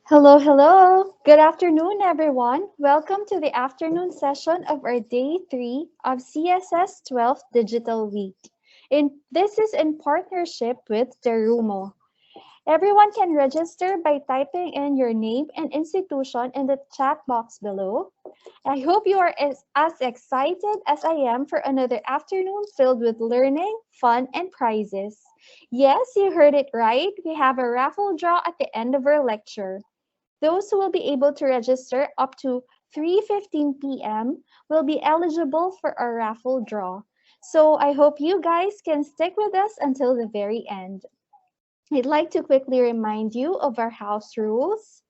Hello, hello. Good afternoon, everyone. Welcome to the afternoon session of our day 3 of CSS 12 Digital Week. This is in partnership with Terumo. Everyone can register by typing in your name and institution in the chat box below. I hope you are as excited as I am for another afternoon filled with learning, fun, and prizes. Yes, you heard it right. We have a raffle draw at the end of our lecture. Those who will be able to register up to 3:15 p.m. will be eligible for our raffle draw. So I hope you guys can stick with us until the very end. I'd like to quickly remind you of our house rules.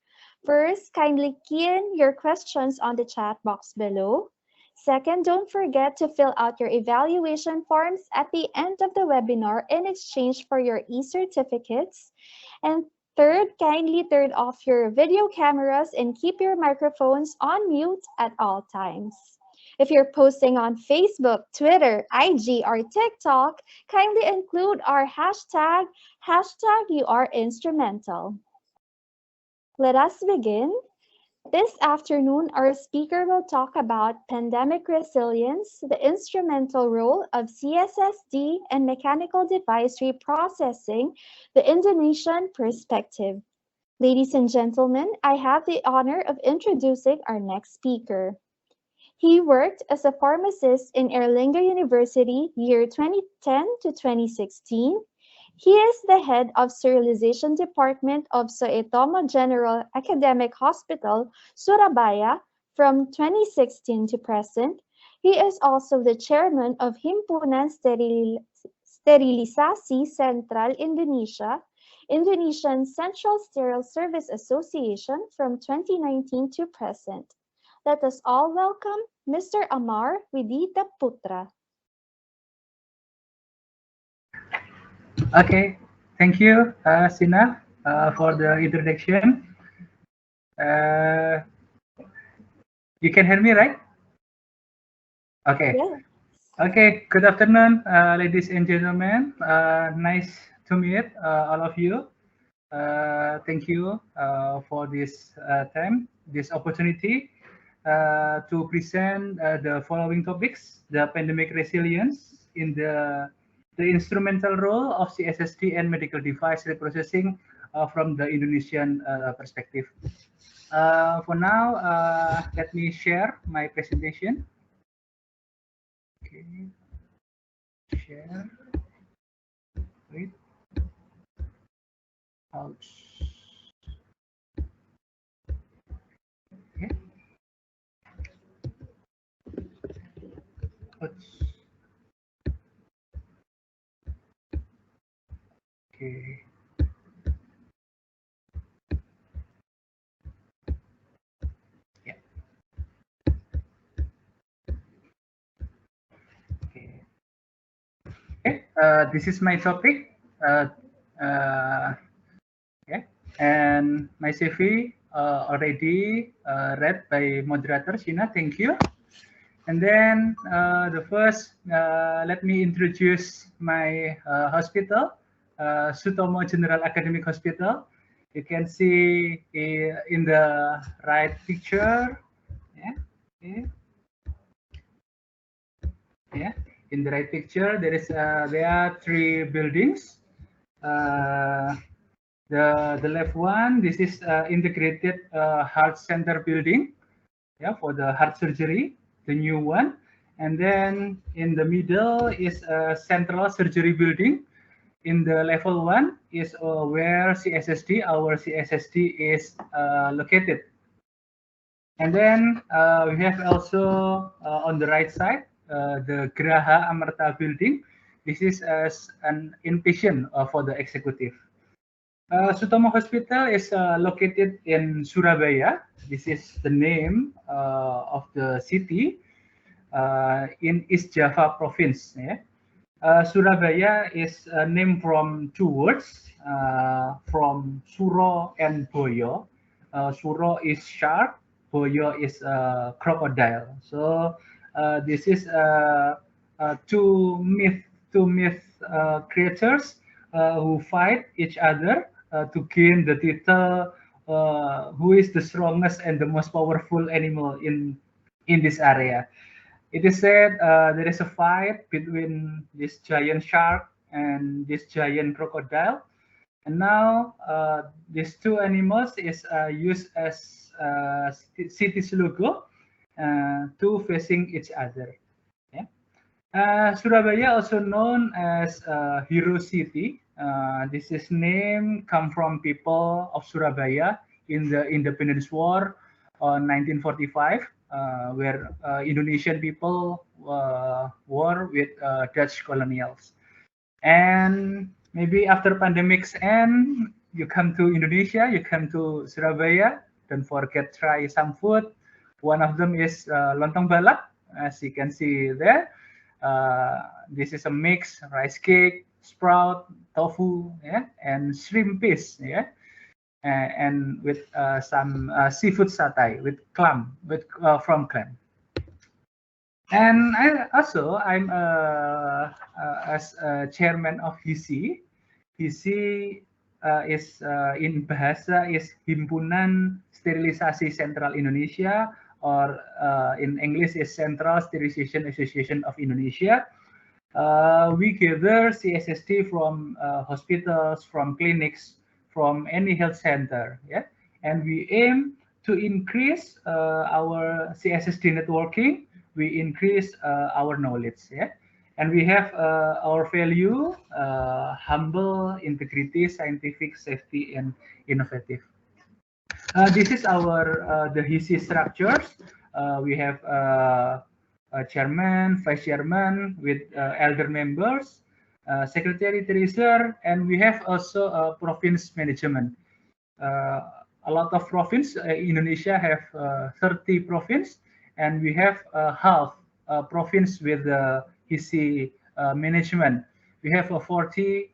First, kindly key in your questions on the chat box below. Second, don't forget to fill out your evaluation forms at the end of the webinar in exchange for your e-certificates. And third, kindly turn off your video cameras and keep your microphones on mute at all times. If you're posting on Facebook, Twitter, IG, or TikTok, kindly include our hashtag you are instrumental. Let us begin. This afternoon, our speaker will talk about pandemic resilience, the instrumental role of CSSD and mechanical device reprocessing, the Indonesian perspective. Ladies and gentlemen, I have the honor of introducing our next speaker. He worked as a pharmacist in Erlanger University year 2010 to 2016. He is the head of sterilization department of Suetomo General Academic Hospital, Surabaya from 2016 to present. He is also the chairman of Himpunan Sterilisasi Sentral Indonesia, Indonesian Central Sterile Service Association from 2019 to present. Let us all welcome Mr. Amar Widita Putra. Okay, thank you, Sina, for the introduction. Uh, you can hear me, right? Okay. Yes. Okay, good afternoon, ladies and gentlemen. Nice to meet all of you. Thank you for this time, this opportunity to present the following topics: the pandemic resilience in the instrumental role of CSSD and medical device reprocessing from the Indonesian perspective. For now, let me share my presentation. Okay, share. Wait. Ouch. Okay. Ouch. Okay. Yeah. Okay. Okay. This is my topic. Yeah. And my CV already read by moderator Sina. Thank you. And then the first, let me introduce my hospital, Sutomo General Academic Hospital. You can see in the right picture. Yeah. Okay. Yeah. In the right picture, there are three buildings. The left one, this is integrated heart center building, yeah, for the heart surgery, the new one. And then in the middle is a central surgery building. In the level one is where CSSD, our CSSD is located. And then we have also on the right side, the Graha Amarta building. This is as an inpatient for the executive. Sutomo Hospital is located in Surabaya. This is the name of the city in East Java province. Yeah? Surabaya is named from two words, from Suro and Boyo. Suro is shark, Boyo is crocodile. So this is two myth creatures who fight each other to gain the title who is the strongest and the most powerful animal in this area. It is said there is a fight between this giant shark and this giant crocodile, and now these two animals is used as city's logo to facing each other. Yeah. Surabaya, also known as Hero City. This is name come from people of Surabaya in the Independence War on 1945, where Indonesian people war with Dutch colonials. And maybe after pandemics end, you come to Indonesia, you come to Surabaya. Don't forget try some food. One of them is lontong balap, as you can see there. This is a mix rice cake, sprout, tofu, yeah, and shrimp piece, yeah, and with some seafood satay with clam, from clam. And I'm as chairman of HISI. HISI is in bahasa is Himpunan Sterilisasi Sentral Indonesia, or in English is Central Sterilization Association of Indonesia. We gather CSST from hospitals, from clinics, from any health center, yeah, and we aim to increase our CSST networking. We increase our knowledge, yeah, and we have our value: humble, integrity, scientific, safety, and innovative. This is our the HISI structures. We have a chairman, vice chairman with elder members, secretary, treasurer, and we have also a province management. A lot of province. Indonesia have 30 province, and we have half province with the HISI management. We have a 40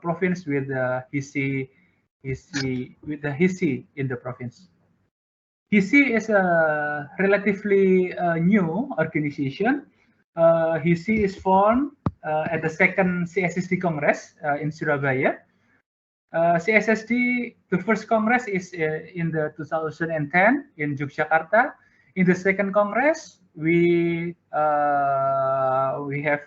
province with the HISI in the province. HISI is a relatively new organization. HISI is formed at the second CSST Congress in Surabaya. CSST, the first Congress is in the 2010 in Yogyakarta. In the second Congress, we have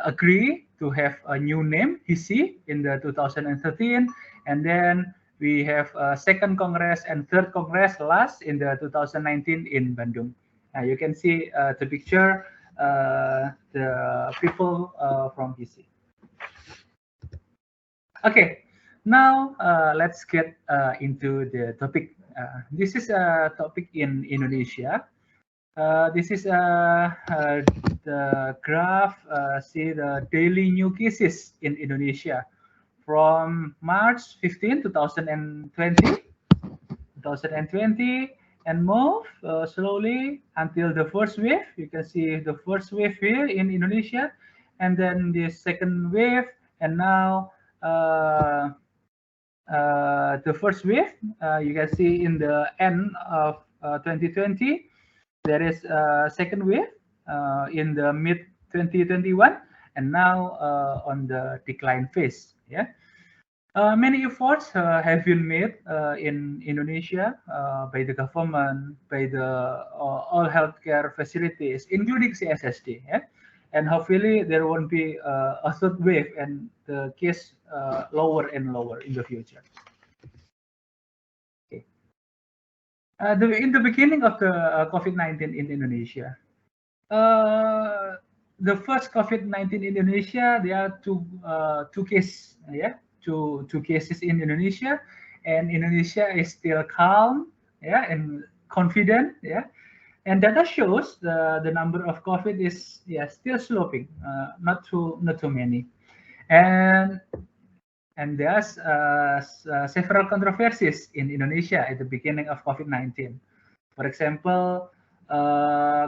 agree to have a new name, HISI, in the 2013, and then we have a second Congress and third Congress last in the 2019 in Bandung. You can see the picture, the people from HISI. Okay, now let's get into the topic. This is a topic in Indonesia. This is the graph, see the daily new cases in Indonesia from March 15, 2020, and move slowly until the first wave. You can see the first wave here in Indonesia, and then the second wave, and now the first wave. You can see in the end of 2020. There is a second wave in the mid 2021, and now on the decline phase. Yeah, many efforts have been made in Indonesia by the government, by the all healthcare facilities, including CSST. Yeah, and hopefully there won't be a third wave and the case lower and lower in the future. In the beginning of the COVID-19 in Indonesia, the first COVID-19 in Indonesia, there are two cases, yeah, two cases in Indonesia, and Indonesia is still calm, yeah, and confident, yeah, and data shows the number of COVID is still sloping, not too many, and there's several controversies in Indonesia at the beginning of COVID-19. For example,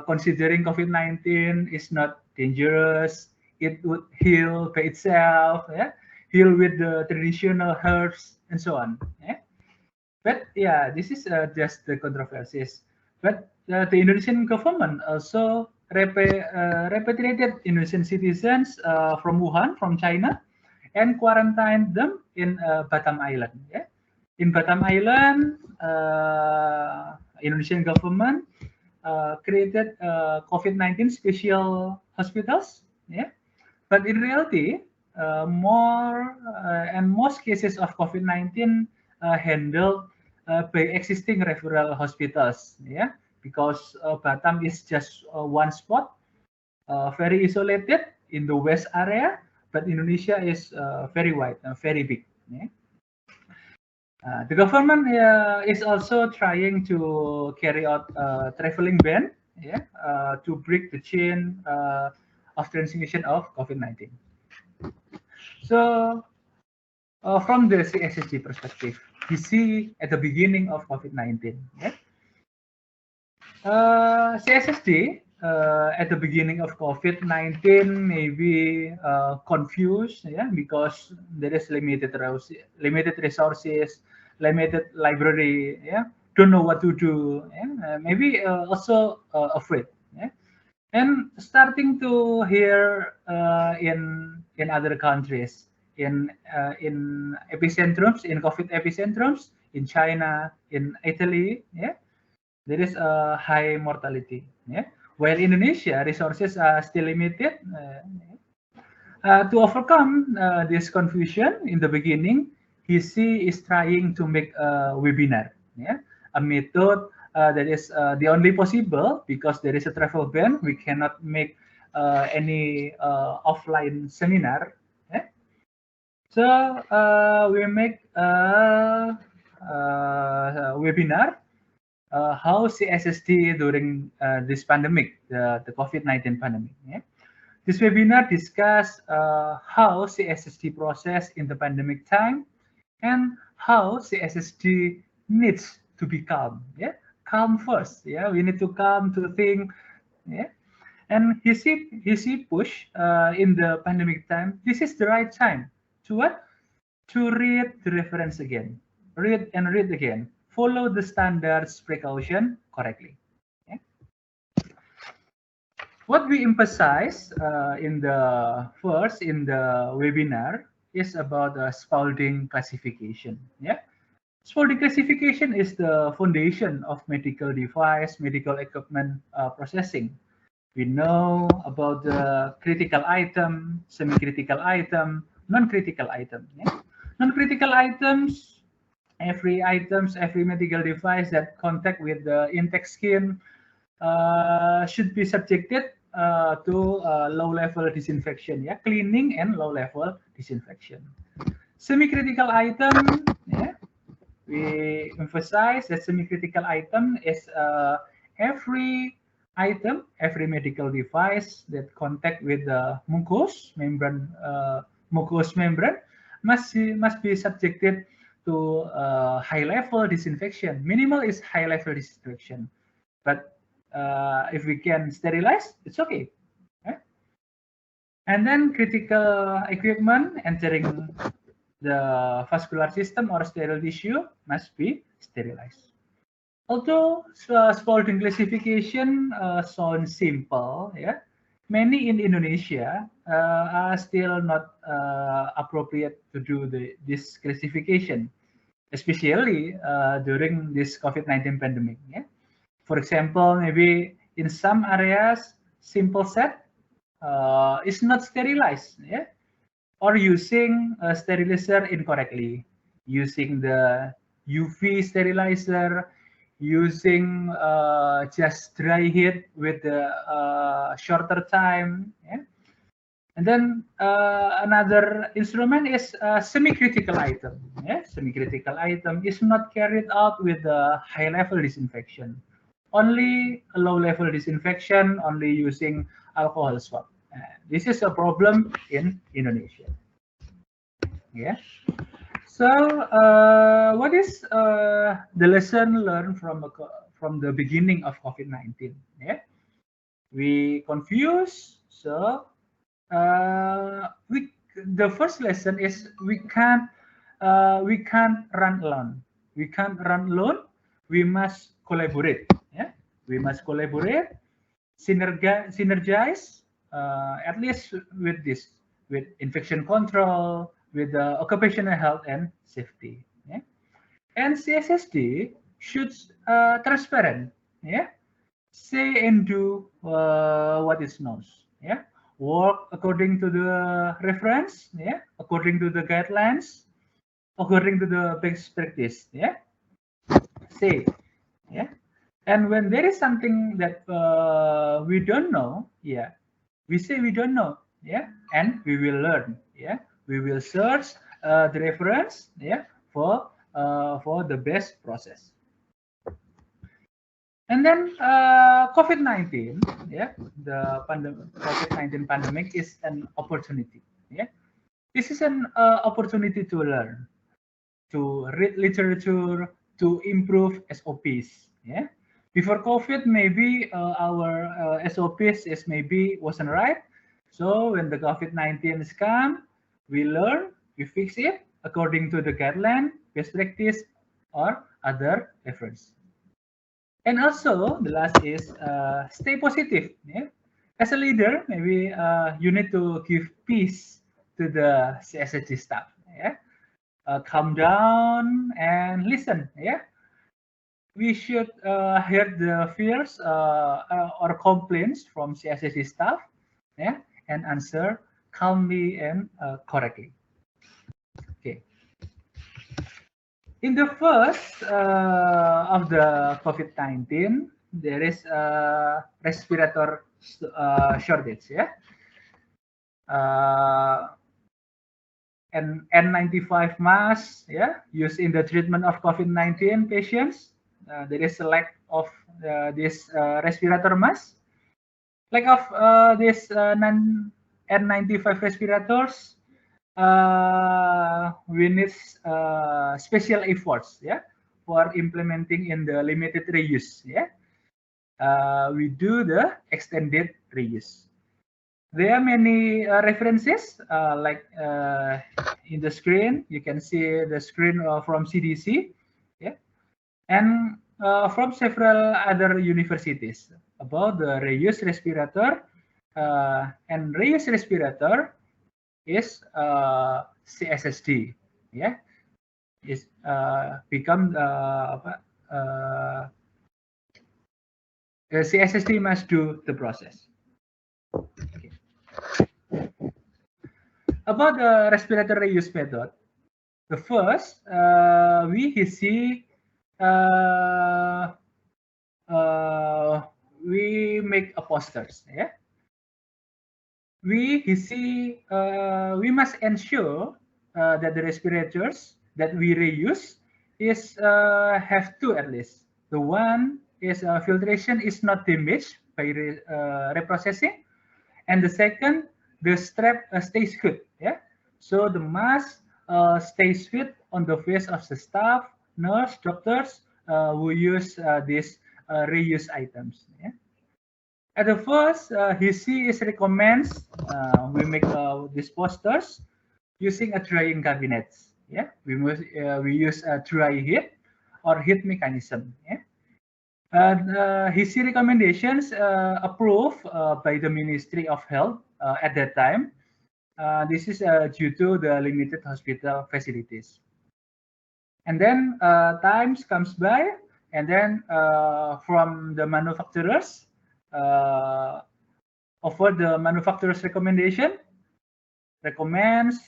considering COVID-19 is not dangerous, it would heal by itself, yeah? Heal with the traditional herbs and so on. Yeah? But yeah, this is just the controversies. But the Indonesian government also repatriated Indonesian citizens from Wuhan, from China, and quarantined them in Batam Island. Yeah? In Batam Island, Indonesian government created COVID-19 special hospitals. Yeah, but in reality, more and most cases of COVID-19 handled by existing referral hospitals. Yeah, because Batam is just one spot, very isolated in the west area, but Indonesia is very wide and very big. Yeah? The government is also trying to carry out traveling ban, yeah, to break the chain of transmission of COVID-19. So, from the CSSD perspective, we see at the beginning of COVID-19, yeah, CSSD at the beginning of COVID-19 maybe confused, yeah, because there is limited resources, limited library, yeah, don't know what to do, yeah, maybe also afraid, yeah, and starting to hear in other countries, in epicentrums, in COVID epicentrums, in China, in Italy, yeah, there is a high mortality. Yeah, while Indonesia resources are still limited. To overcome this confusion in the beginning, HISI is trying to make a webinar, yeah, a method that is the only possible because there is a travel ban. We cannot make any offline seminar. Yeah? So we make a webinar how CSSD during this pandemic, the COVID-19 pandemic. Yeah? This webinar discuss how CSSD process in the pandemic time and how CSSD needs to be calm. Yeah, calm first. Yeah, we need to calm to think. Yeah, and he push in the pandemic time. This is the right time to what? To read the reference again, read and read again. Follow the standards precaution correctly. Yeah? What we emphasize in the webinar is about Spalding classification. Yeah, Spalding classification is the foundation of medical device, medical equipment processing. We know about the critical item, semi-critical item, non-critical item. Yeah? Non-critical items, every medical device that contact with the intake skin should be subjected to low-level disinfection, yeah, cleaning and low-level disinfection. Semi-critical item, yeah, we emphasize that semi-critical item is every medical device that contact with the mucous membrane, must be subjected to high-level disinfection. Minimal is high-level disinfection, but if we can sterilize, it's okay. Right? And then critical equipment entering the vascular system or sterile tissue must be sterilized. Although Spalding classification sounds simple, yeah, many in Indonesia are still not appropriate to do this classification, especially during this COVID-19 pandemic. Yeah? For example, maybe in some areas, simple set is not sterilized, yeah, or using a sterilizer incorrectly, using the UV sterilizer, using just dry heat with the shorter time. Yeah? And then another instrument is a semi-critical item. Yeah? Semi-critical item is not carried out with a high-level disinfection. Only a low-level disinfection, only using alcohol swab. This is a problem in Indonesia. Yeah. So, what is the lesson learned from the beginning of COVID-19? Yeah, we confused. So, the first lesson is we can't run alone. We can't run alone. We must collaborate. Yeah, we must collaborate, synergize, at least with infection control, with occupational health and safety. Yeah? And CSSD should transparent, yeah. Say and do what is known, yeah. Work according to the reference, yeah, according to the guidelines, according to the best practice, yeah. Say, yeah. And when there is something that we don't know, yeah, we say we don't know, yeah, and we will learn, yeah. We will search the reference, yeah, for the best process. And then COVID-19, yeah, the COVID-19 pandemic is an opportunity, yeah. This is an opportunity to learn, to read literature, to improve SOPs, yeah. Before COVID, maybe our SOPs is maybe wasn't right. So when the COVID-19 is come, we learn, we fix it according to the guideline, best practice, or other reference. And also the last is stay positive. Yeah? As a leader, maybe you need to give peace to the CSSD staff. Yeah, calm down and listen. Yeah, we should hear the fears or complaints from CSSD staff. Yeah, and answer calmly and correctly. Okay. In the first of the COVID-19, there is a respirator shortage, yeah. And N95 mask, yeah, used in the treatment of COVID-19 patients. There is a lack of this respirator mask. Lack of this N95 respirators. We need special efforts, yeah, for implementing in the limited reuse, yeah. We do the extended reuse. There are many references, like in the screen, you can see the screen from CDC, yeah, and from several other universities about the reuse respirator, and reuse respirator is CSSD, yeah, is become CSSD must do the process. Okay. About the respiratory reuse method, the first we see we make a posters, yeah. We see we must ensure that the respirators that we reuse is have two at least. The one is filtration is not damaged by reprocessing, and the second, the strap stays good, yeah. So the mask stays fit on the face of the staff, nurse, doctors who use these reuse items, yeah. At the first, he is recommends we make these posters using a drying cabinet. Yeah, we use a dry heat or heat mechanism. Yeah, and his recommendations approved by the Ministry of Health at that time. This is due to the limited hospital facilities. And then times comes by, and then from the manufacturers, over the manufacturer's recommendation, recommends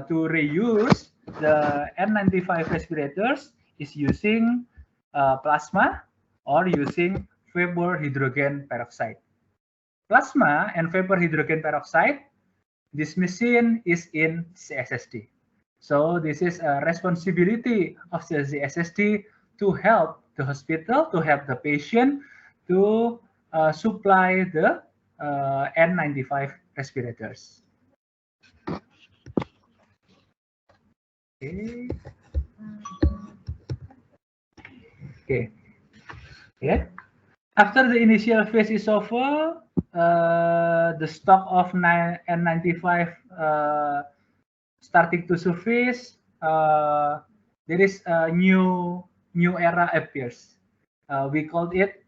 to reuse the N95 respirators is using plasma or using vapor hydrogen peroxide. Plasma and vapor hydrogen peroxide, this machine is in CSSD. So this is a responsibility of the CSSD to help the hospital, to help the patient to supply the N95 respirators. Okay. Okay. Yeah. After the initial phase is over, the stock of N95 starting to surface. There is a new era appears. We called it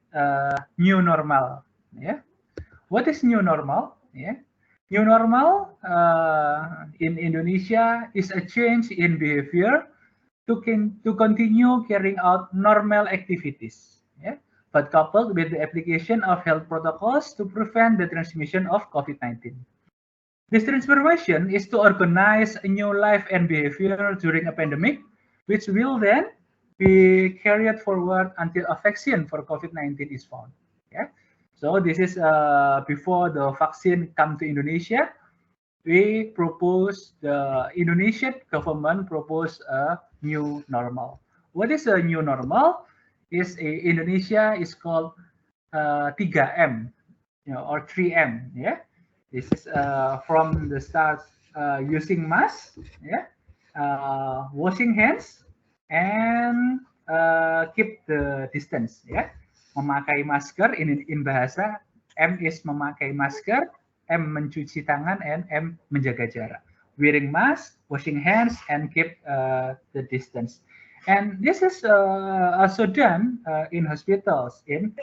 new normal. Yeah. What is new normal? Yeah. New normal in Indonesia is a change in behavior to continue carrying out normal activities. Yeah? But coupled with the application of health protocols to prevent the transmission of COVID-19. This transformation is to organize a new life and behavior during a pandemic, which will then be carried forward until a vaccine for COVID-19 is found. Yeah. So this is before the vaccine come to Indonesia. We propose, the Indonesian government propose a new normal. What is a new normal? Indonesia is called 3M, or 3M. Yeah, this is from the start, using mask, yeah, washing hands, and keep the distance. Yeah, memakai masker, in bahasa M is memakai masker, M mencuci tangan, and M menjaga jarak. Wearing mask, washing hands, and keep the distance. And this is also done in hospitals in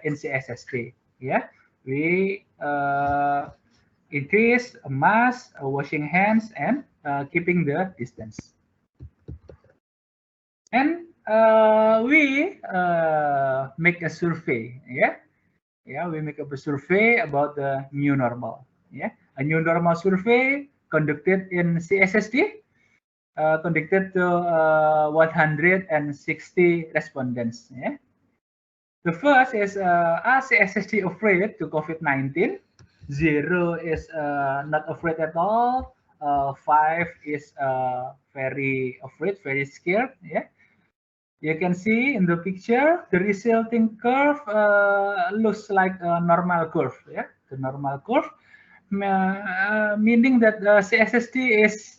CSSD. Yeah, we increase mask, washing hands, and keeping the distance. And we make a survey. Yeah, we make up a survey about the new normal. Yeah, a new normal survey conducted in CSSD, conducted to 160 respondents. Yeah, the first is, are CSSD afraid to COVID-19? 0 is not afraid at all. 5 is very afraid, very scared. Yeah. You can see in the picture, the resulting curve looks like a normal curve. Yeah, the normal curve, meaning that the CSSD is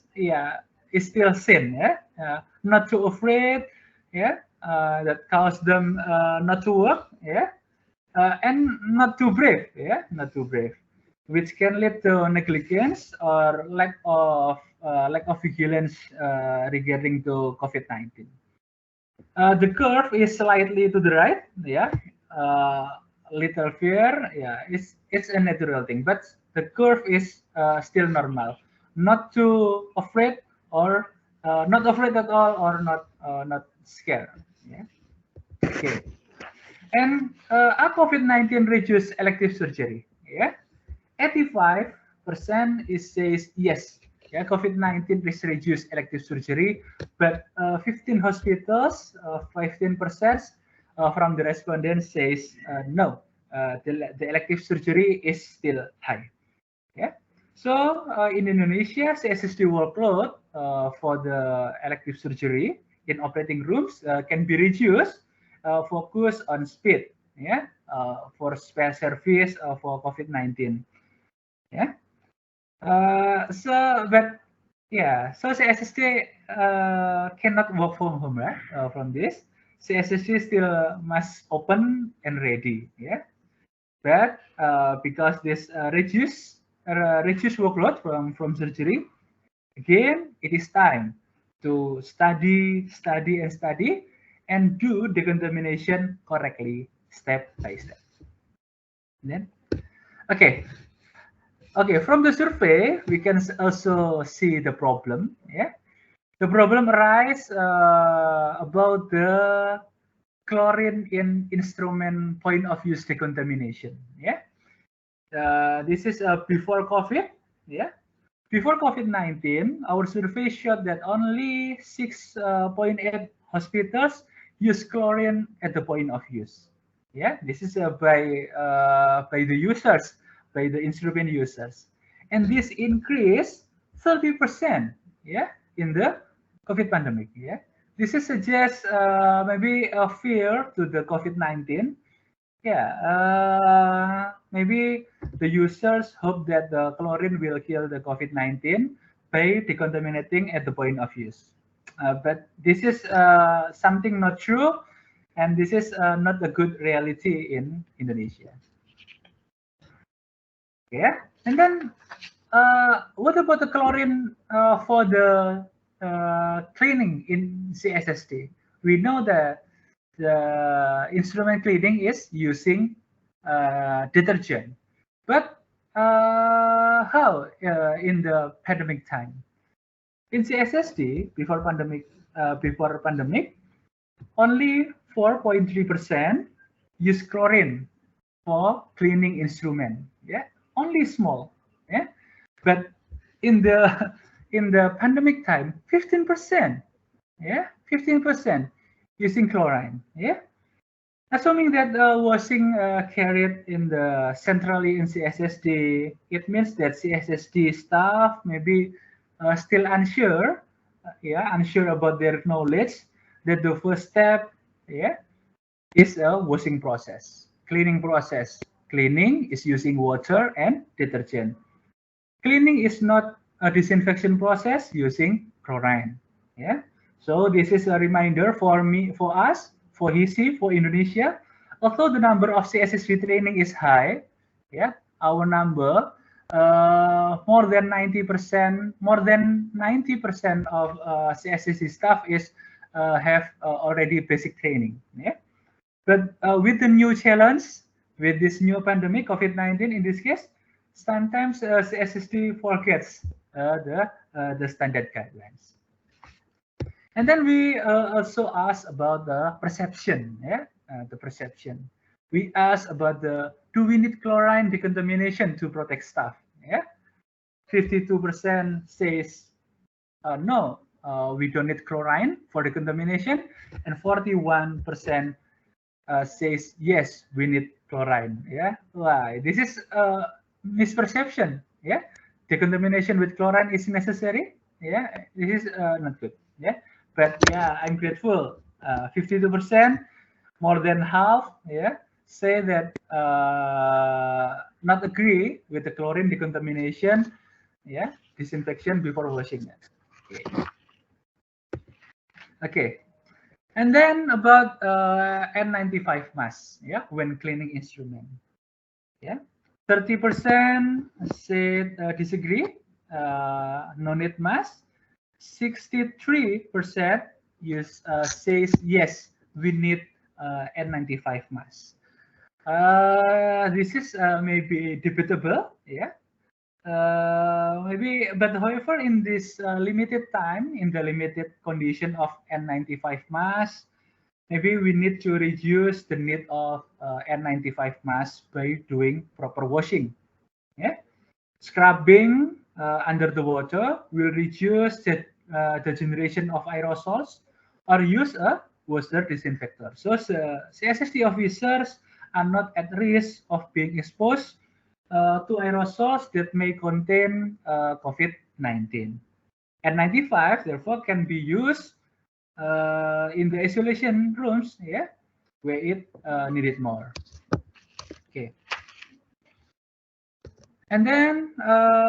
still sane. Yeah, not too afraid. Yeah, that cause them not to work. Yeah, and not too brave. Yeah, not too brave, which can lead to negligence or lack of vigilance regarding to COVID-19. The curve is slightly to the right. Yeah, little fear. Yeah, it's a natural thing, but the curve is still normal. Not too afraid, or not afraid at all, or not scared. Yeah. Okay. And are COVID-19 reduce elective surgery? Yeah, 85% says yes. Yeah, COVID-19 is reduce elective surgery, but 15 hospitals, 15% from the respondents says no. The elective surgery is still high. Yeah. So in Indonesia, CSSD workload for the elective surgery in operating rooms can be reduced, focus on speed, yeah, for spare service for COVID-19. Yeah. But yeah, so CSSD cannot work from home, right? From this, CSSD still must open and ready. Yeah. But because this reduce workload from surgery, again it is time to study and do decontamination correctly, step by step. Then, okay, from the survey we can also see the problem. Yeah, the problem arises about the chlorine in instrument point of use decontamination. Yeah, this is before COVID. Yeah, before COVID-19, our survey showed that only 6.8 hospitals use chlorine at the point of use. Yeah, this is by the users, by the instrument users, and this increased 30%. Yeah, in the COVID pandemic. Yeah, this is suggests maybe a fear to the COVID-19. Yeah, maybe the users hope that the chlorine will kill the COVID-19 by decontaminating at the point of use. But this is something not true, and this is not a good reality in Indonesia. Yeah, and then what about the chlorine for the cleaning in CSSD? We know that the instrument cleaning is using detergent, but how in the pandemic time? In CSSD, before pandemic before pandemic, only 4.3% use chlorine for cleaning instrument. Yeah, only small. Yeah, but in the in the pandemic time, 15%. Yeah, 15% using chlorine. Yeah, assuming that washing carried in the centrally in CSSD, it means that CSSD staff maybe still unsure, unsure about their knowledge that the first step, is a washing process, cleaning process. Cleaning is using water and detergent. Cleaning is not a disinfection process using chlorine. Yeah. So this is a reminder for me, for us, for HISI, for Indonesia. Although the number of CSSD training is high, yeah, our number more than 90%, of CSSD staff is have already basic training. Yeah. But with the new challenge, with this new pandemic, COVID-19 in this case, sometimes CSSD forgets the standard guidelines. And then we also ask about the perception, the perception. We ask about do we need chlorine decontamination to protect staff? Yeah, 52% says no, we don't need chlorine for decontamination, and 41% says yes, we need chlorine. Yeah, why? This is a misperception. Yeah, decontamination with chlorine is necessary. Yeah, this is not good. Yeah, but yeah, I'm grateful. 52%, more than half. Yeah, say that not agree with the chlorine decontamination. Yeah, disinfection before washing it. Okay. Okay. And then about N95 mask, yeah, when cleaning instrument, yeah, 30% said disagree, no need mask. 63% says yes, we need N95 mask. This is maybe debatable, yeah. Maybe, but however, in this limited time, in the limited condition of N95 mask, maybe we need to reduce the need of N95 mask by doing proper washing. Yeah, scrubbing under the water will reduce the generation of aerosols, or use a water disinfector. So CSSD officers are not at risk of being exposed to aerosols that may contain COVID-19. N95 therefore can be used in the isolation rooms, yeah, where it needed more. Okay. And then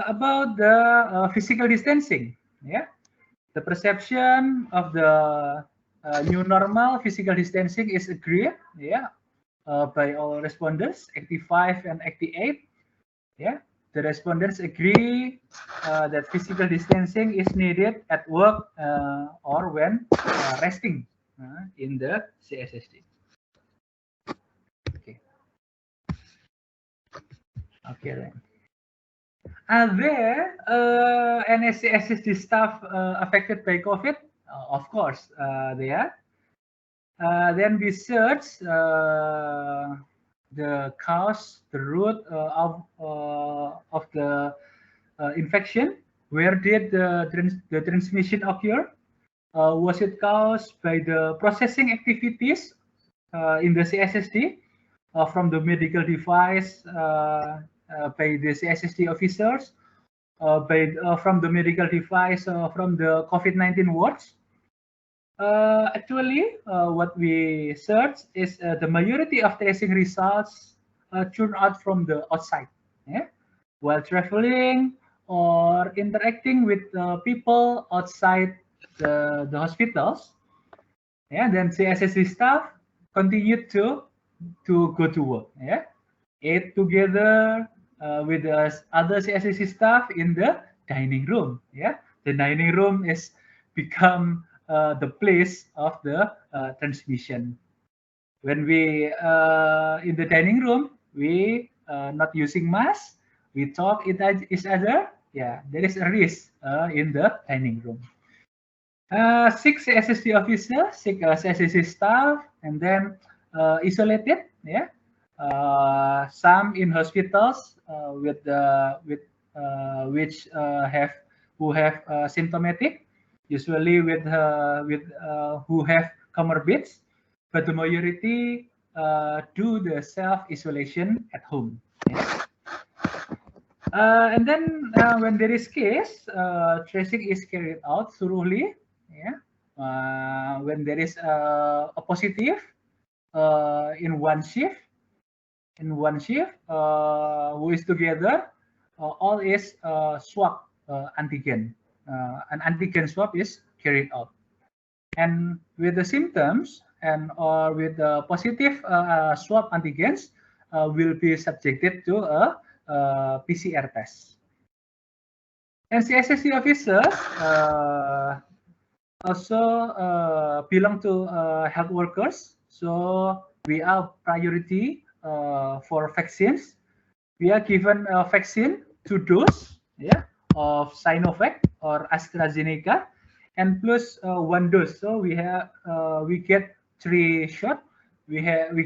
about the physical distancing, yeah, the perception of the new normal physical distancing is agreed, yeah, by all respondents, 85 and 88. Yeah, the respondents agree that physical distancing is needed at work or when resting in the CSSD. Okay. Okay then. Are there any CSSD staff affected by COVID? Of course, they are. Then we search the cause, the root of the infection. Where did the transmission occur? Was it caused by the processing activities in the CSSD from the medical device by the CSSD officers, from the medical device from the COVID-19 wards? Actually, what we search is the majority of tracing results turn out from the outside, yeah? While traveling or interacting with people outside the hospitals, yeah. Then CSSD staff continue to go to work, yeah, eat together with other CSSD staff in the dining room, yeah. The dining room is become the place of the transmission. When we in the dining room, we not using mask, we talk each other. Yeah, there is a risk in the dining room. 6 CSSD officers, 6 CSSD staff, and then isolated, yeah. Some in hospitals which who have symptomatic, usually with who have comorbids, but the majority do the self isolation at home. Yeah. And then when there is case, tracing is carried out thoroughly. Yeah. When there is a positive in one shift, who is together, all is swab antigen. An antigen swab is carried out, and with the symptoms and or with the positive swab antigens will be subjected to a PCR test. And CSSD officers also belong to health workers, so we are priority for vaccines. We are given a vaccine 2 doses, yeah, of Sinovac or AstraZeneca, and plus 1 dose. So we get 3 shots. We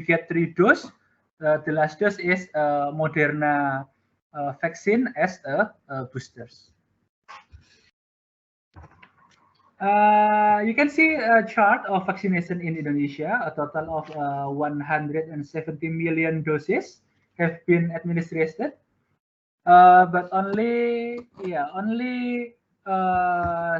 get 3 doses. The last dose is Moderna vaccine as a boosters. You can see a chart of vaccination in Indonesia. A total of 170 million doses have been administered, but only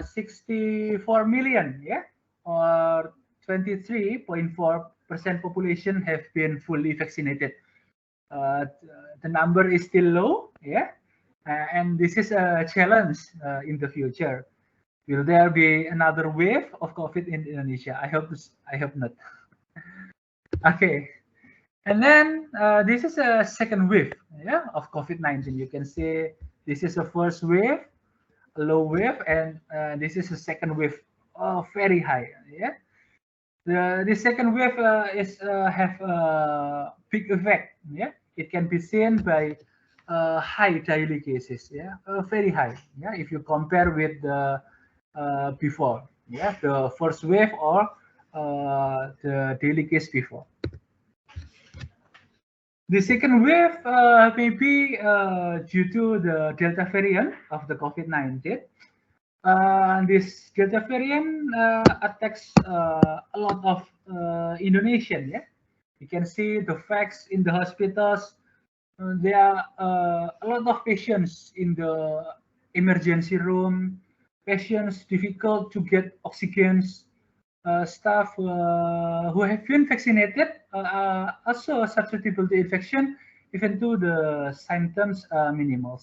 64 million, yeah, or 23.4% population have been fully vaccinated. The number is still low, yeah, and this is a challenge in the future. Will there be another wave of COVID in Indonesia? I hope not. Okay, and then this is a second wave, yeah, of COVID-19. You can see this is the first wave, a low wave, and this is the second wave, very high, yeah. The second wave have a big effect, yeah. It can be seen by high daily cases, yeah, very high, yeah. If you compare with the before, yeah, the first wave or the daily case before. The second wave may be due to the Delta variant of the COVID-19. This Delta variant attacks a lot of Indonesian. Yeah, you can see the facts in the hospitals. There are a lot of patients in the emergency room. Patients difficult to get oxygens. Staff who have been vaccinated also susceptible to infection, even though the symptoms are minimal.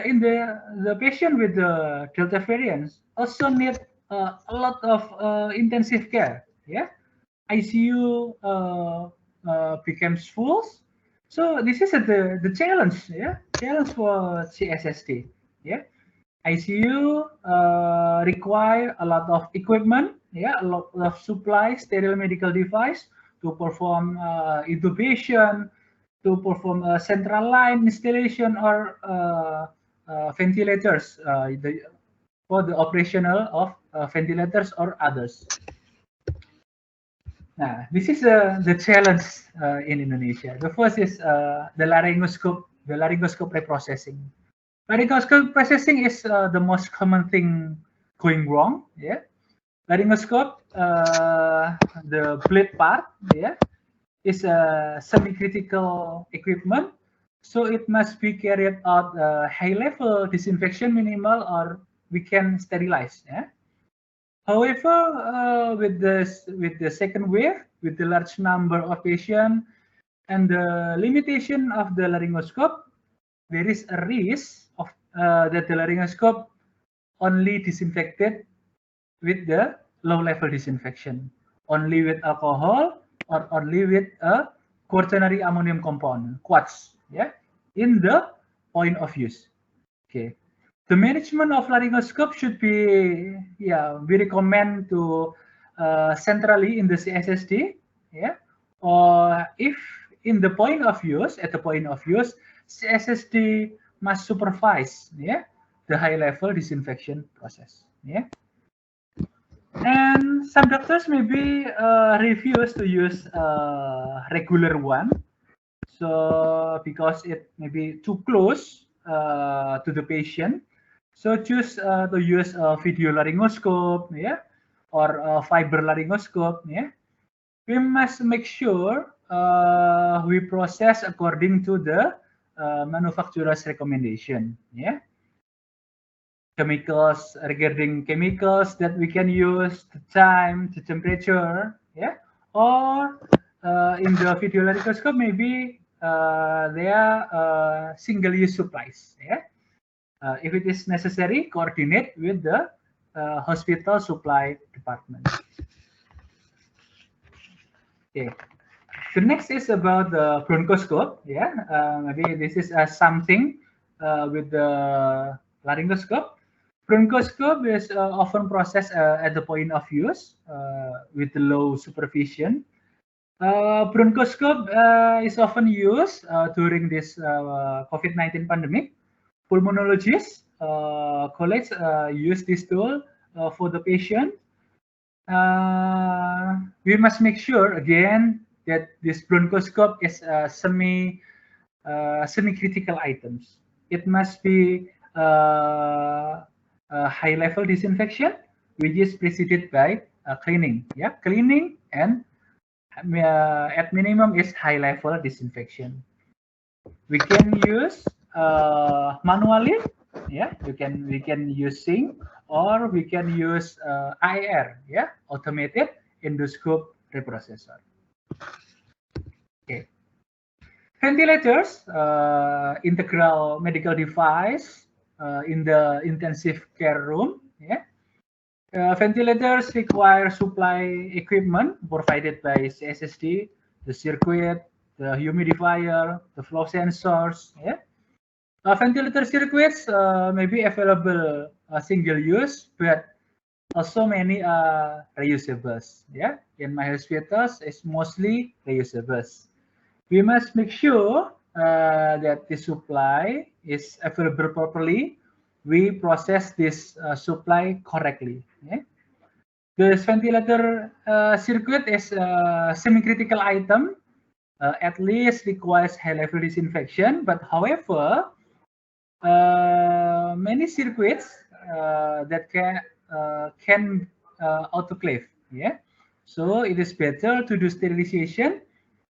In the patient with the Delta variants also need a lot of intensive care. Yeah, ICU becomes full. So this is the challenge. Yeah, challenge for CSSD. Yeah. ICU require a lot of equipment, yeah, a lot of supply, sterile medical device to perform intubation, to perform a central line installation or ventilators, for the operational of ventilators or others. Nah, this is the challenge in Indonesia. The first is the laryngoscope reprocessing. Laryngoscope processing is the most common thing going wrong. Yeah, laryngoscope, the blade part, yeah, is a semi-critical equipment, so it must be carried out high-level disinfection, minimal, or we can sterilize. Yeah. However, with the second wave, with the large number of patients and the limitation of the laryngoscope, there is a risk of that the laryngoscope only disinfected with the low-level disinfection, only with alcohol or only with a quaternary ammonium compound, quartz, yeah, in the point of use. Okay, the management of laryngoscope should be, yeah, we recommend to centrally in the CSSD, yeah, or if in the point of use, at the point of use, CSSD must supervise, yeah, the high-level disinfection process. Yeah. some doctors maybe refuse to use regular one, so because it may be too close to the patient, so choose to use a video laryngoscope, yeah, or a fiber laryngoscope, yeah. We must make sure we process according to the manufacturer's recommendation, yeah. Chemicals, regarding chemicals that we can use, the time, the temperature, yeah, or in the video laryngoscope maybe they are single-use supplies, yeah. If it is necessary, coordinate with the hospital supply department. Okay. The next is about the bronchoscope. Yeah, maybe this is something with the laryngoscope. Bronchoscope is often processed at the point of use with low supervision. Bronchoscope is often used during this COVID-19 pandemic. Pulmonologists, colleagues use this tool for the patient. We must make sure again that this bronchoscope is semi-critical items. It must be high-level disinfection, which is preceded by cleaning. Yeah, cleaning and at minimum is high-level disinfection. We can use manually. Yeah, we can use sync, or we can use IR, yeah, automated endoscope reprocessor. Okay. Ventilators, integral medical device in the intensive care room. Yeah. Ventilators require supply equipment provided by CSSD, the circuit, the humidifier, the flow sensors. Yeah. Ventilator circuits may be available single use, but also many are reusables. Yeah, in my hospitals, it's mostly reusables. We must make sure that the supply is available properly. We process this supply correctly. Yeah? This ventilator circuit is a semi-critical item. At least requires high-level disinfection, but however, many circuits that can autoclave. Yeah, so it is better to do sterilization.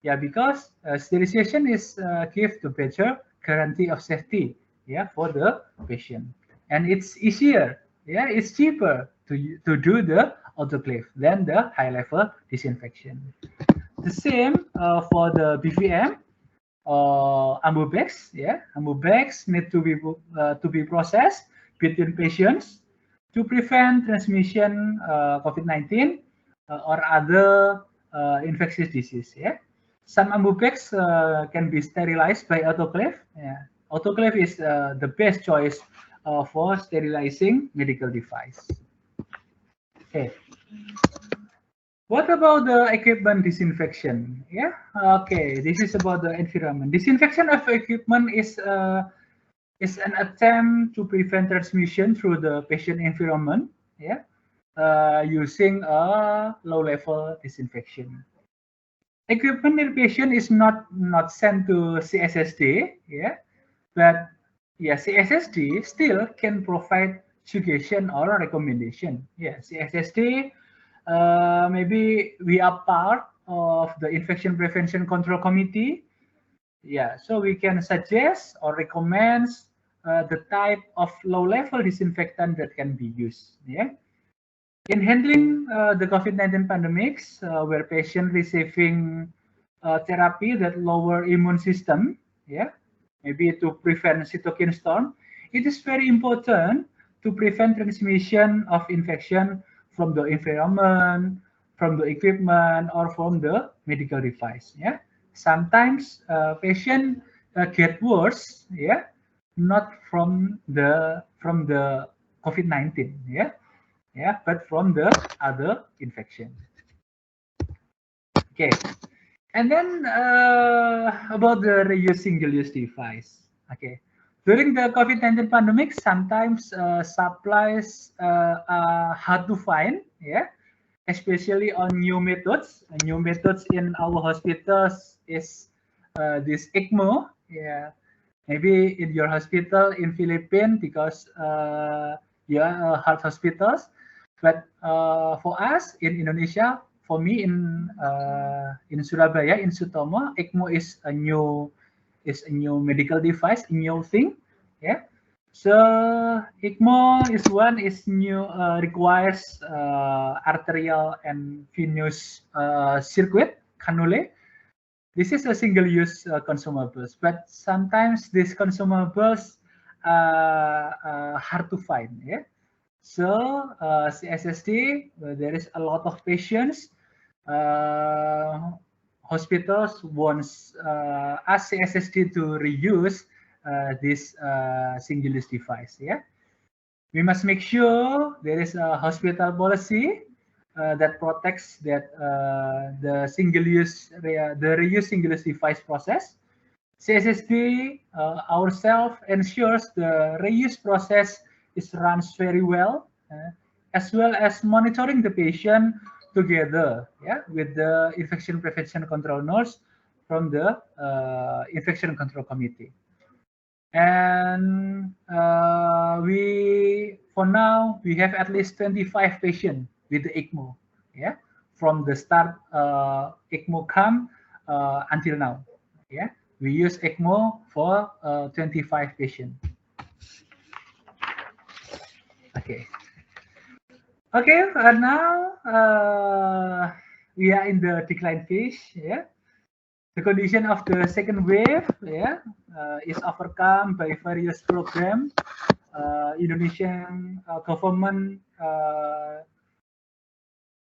Yeah, because sterilization is give the better guarantee of safety. Yeah, for the patient, and it's easier. Yeah, it's cheaper to do the autoclave than the high-level disinfection. The same for the BVM. Ambu bags, yeah, ambu bags need to be processed between patients to prevent transmission COVID-19 or other infectious disease. Yeah, some ambu bags can be sterilized by autoclave. Yeah, autoclave is the best choice for sterilizing medical device. Okay. What about the equipment disinfection? Yeah, okay. This is about the environment. Disinfection of equipment is an attempt to prevent transmission through the patient environment. Yeah, using a low-level disinfection. Equipment in patient is not sent to CSSD. Yeah, but yeah, CSSD still can provide suggestion or recommendation. Yeah, CSSD. Maybe we are part of the infection prevention control committee. Yeah, so we can suggest or recommend the type of low-level disinfectant that can be used. Yeah, in handling the COVID-19 pandemics, where patient receiving therapy that lower immune system, yeah, maybe to prevent cytokine storm, it is very important to prevent transmission of infection from the environment, from the equipment, or from the medical device. Yeah, sometimes patient get worse. Yeah, not from the COVID-19. Yeah, but from the other infection. Okay, and then about the reuse single-use device. Okay, during the COVID-19 pandemic, sometimes supplies are hard to find. Yeah, especially on new methods. New methods in our hospitals is this ECMO. Yeah, maybe in your hospital in Philippines because heart hospitals. But for us in Indonesia, for me in Surabaya in Sutomo, ECMO is a new medical device, a new thing. Yeah. So ECMO is new requires arterial and venous circuit cannulae. This is a single-use consumables, but sometimes these consumables hard to find. Yeah. So CSSD, there is a lot of patients. Hospitals wants ask CSSD to reuse this single-use device. Yeah, we must make sure there is a hospital policy that protects that the reuse single-use device process. CSSD ourselves ensures the reuse process is runs very well, as well as monitoring the patient together, yeah, with the infection prevention control nurse from the infection control committee. And for now we have at least 25 patients with the ECMO, yeah, from the start ECMO come until now, yeah. We use ECMO for 25 patients. Okay. Okay, now we are in the decline phase. Yeah, the condition of the second wave, yeah, is overcome by various programs. Indonesian government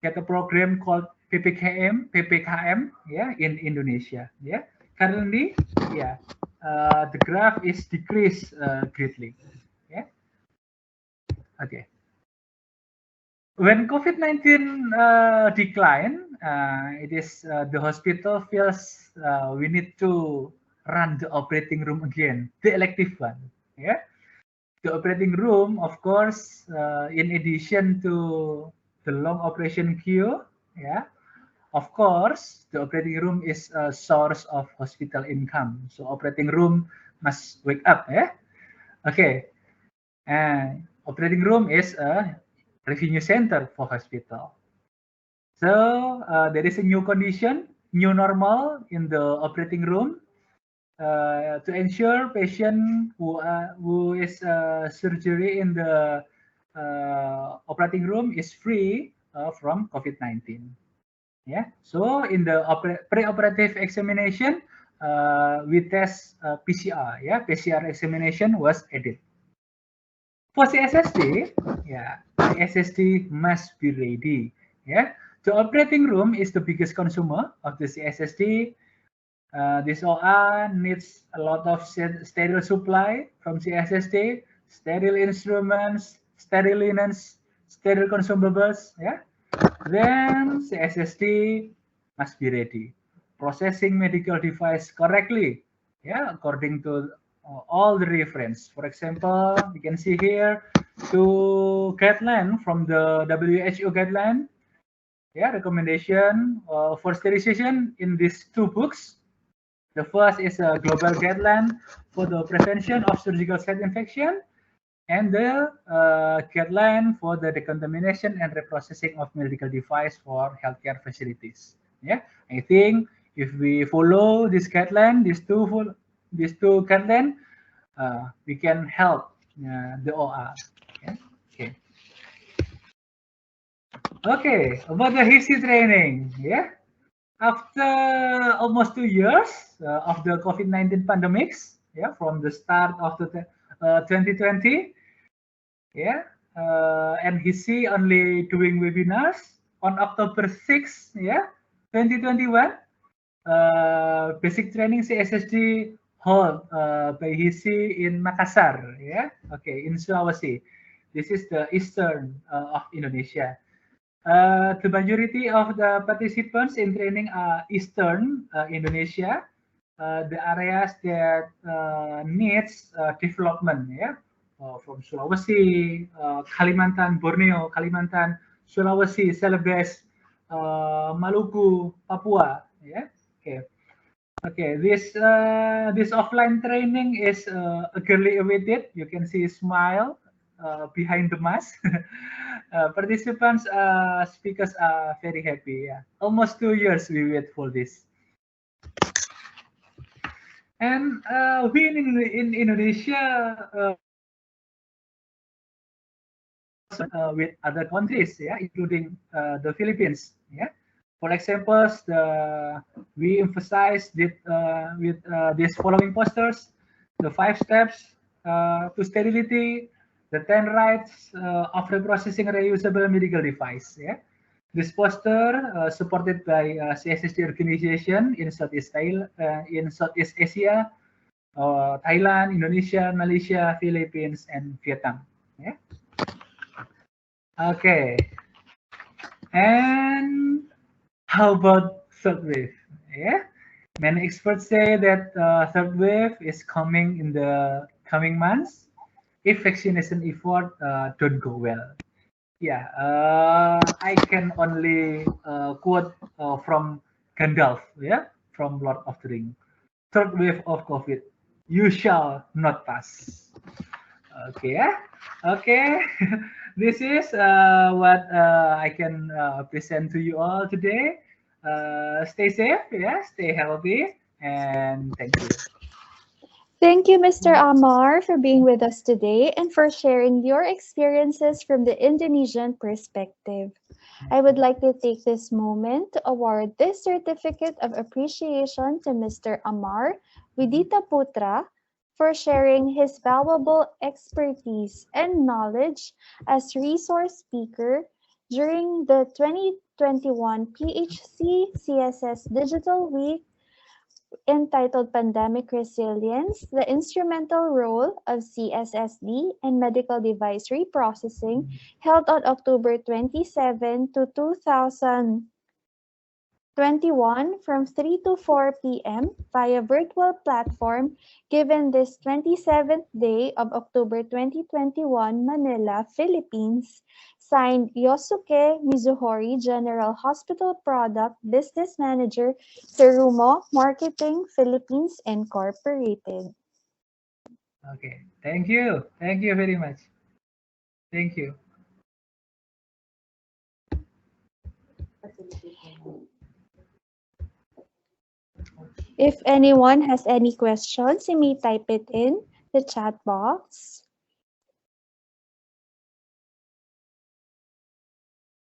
get a program called PPKM, yeah, in Indonesia. Yeah, currently, yeah, the graph is decreased greatly. Yeah, okay. When COVID-19 decline, it is the hospital feels we need to run the operating room again, the elective one. Yeah, the operating room, of course, in addition to the long operation queue, yeah, of course, the operating room is a source of hospital income. So operating room must wake up, yeah. Okay, and operating room is a revenue center for hospital. So there is a new condition, new normal in the operating room to ensure patient who is surgery in the operating room is free from COVID-19. Yeah. So in the pre-operative examination, we test PCR. Yeah, PCR examination was added. For CSSD, yeah, CSSD must be ready. Yeah, the operating room is the biggest consumer of the CSSD. This OR needs a lot of sterile supply from CSSD, sterile instruments, sterile linens, sterile consumables. Yeah, then CSSD must be ready, processing medical device correctly. Yeah, according to all the reference. For example, you can see here two guideline from the WHO guideline. Yeah, recommendation for sterilization in these two books. The first is a global guideline for the prevention of surgical site infection, and the guideline for the decontamination and reprocessing of medical device for healthcare facilities. Yeah, I think if we follow this guideline, these two guidelines, we can help the OR. Yeah? Okay. Okay, about the HISI training. Yeah, after almost 2 years of the COVID-19 pandemics, yeah, from the start of the 2020, yeah, and HISI only doing webinars on October 6, yeah, 2021. Basic training CSSD held by HISI in Makassar, yeah, okay, in Sulawesi. This is the eastern of Indonesia. The majority of the participants in training are Eastern Indonesia, the areas that needs development, yeah, from Sulawesi, Kalimantan, Borneo, Kalimantan, Sulawesi, Celebes, Maluku, Papua. Yeah. Okay. Okay. This offline training is eagerly awaited. You can see a smile behind the mask. Participants, speakers are very happy. Yeah. Almost 2 years we wait for this. And we in Indonesia with other countries, yeah, including the Philippines. Yeah, for example, we emphasize that, with these following posters: the 5 steps to sterility, the 10 rights of reprocessing reusable medical device. Yeah, this poster supported by CSSD organization in Southeast Asia, Thailand, Indonesia, Malaysia, Philippines, and Vietnam. Yeah. Okay. And how about third wave? Yeah. Many experts say that third wave is coming in the coming months if vaccination effort don't go well. Yeah, I can only quote from Gandalf, yeah, from Lord of the Ring. Third wave of COVID, you shall not pass. Okay, yeah. Okay, this is what I can present to you all today. Stay safe, yeah, stay healthy, and thank you. Thank you, Mr. Amar, for being with us today and for sharing your experiences from the Indonesian perspective. I would like to take this moment to award this certificate of appreciation to Mr. Amar Widita Putra for sharing his valuable expertise and knowledge as resource speaker during the 2021 PHC CSS Digital Week entitled Pandemic Resilience, the Instrumental Role of CSSD in Medical Device Reprocessing, held on October 27 to 2021 from 3 to 4 p.m. via virtual platform given this 27th day of October 2021, Manila, Philippines. Signed Yosuke Mizuhori, General Hospital Product Business Manager, Terumo Marketing Philippines Incorporated. Okay, thank you. Thank you very much. Thank you. If anyone has any questions, you may type it in the chat box.